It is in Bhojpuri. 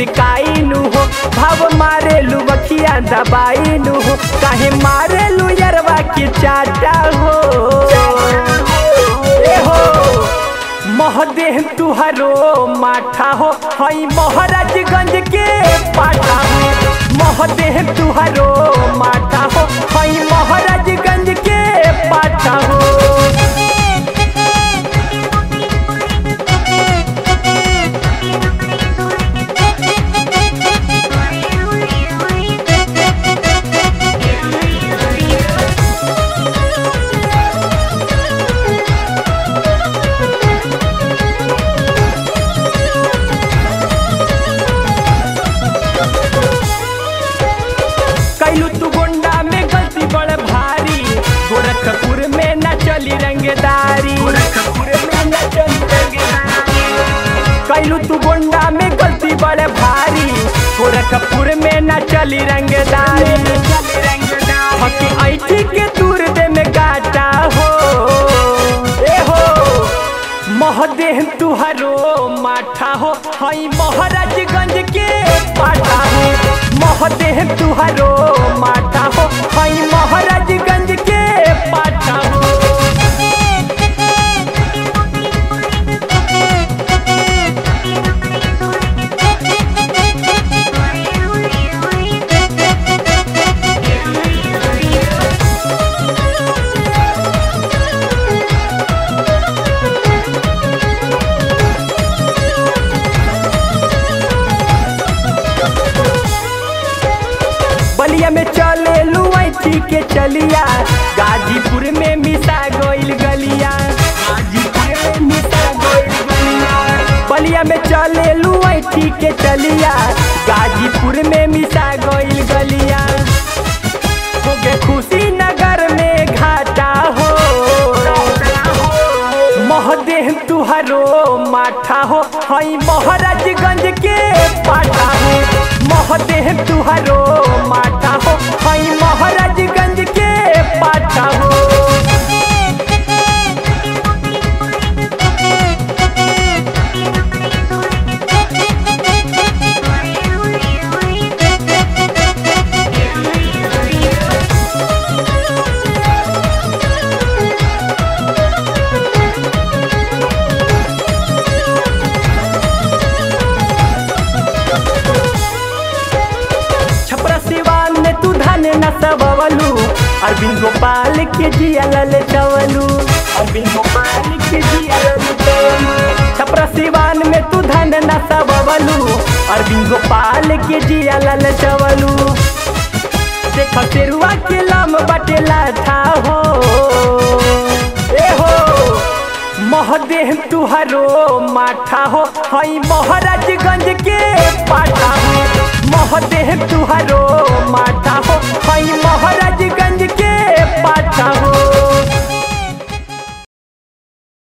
मुस्काई नु हो, भाव मारे लू बखिया दबाई नु हो, काहे मारे लू यरवा के चाटा हो। ए हो महदेह तुहरो माठा हो, हई महाराजगंज के पाठा हो। महदेह तुहरो माठा हो, हई महाराजगंज के पाठा हो। कैलू तू गोंडा में गलती बड़ भारी, गोरखपुर में न चली रंगदारी। कैलू तू गोंडा में गलती बड़ भारी, गोरखपुर में न चली रंगदारी। हकी ऐठी के दूर दे में गाटा हो। ए हो महदेह तुहरो माठा हो, हई महाराजगंज के पाठा हो। महदेह तुहरो माठा हो, हई महाराजगंज के पाठा हो। बलिया में चले लू ऐठी के चलिया, गाजीपुर में मिसा गइल गलिया। बलिया में चले लू ऐठी के चलिया, गाजीपुर में मिसा गइल गलिया। होगे खुशी नगर में घाटा हो। महदेह तुहरो माठा हो, हई महाराजगंज के पाठा हो। महदेह तुहरो माठा हो, हई महाराजगंज के पाठा हो। छपरा सिवान में तू धन न सबवलू, अरविंद गोपाल के जिया ललचवलू। अरविंद गोपाल के जिया ललचवलू। छपरा सिवान में तू धन न सबवलू, अरविंद गोपाल के जिया ललचवलू। देख तेरुआ के लम बटेला था हो। ए हो महदेह तुहरो माठा हो, हई महाराजगंज के पाठा हो। महदेह तुहरो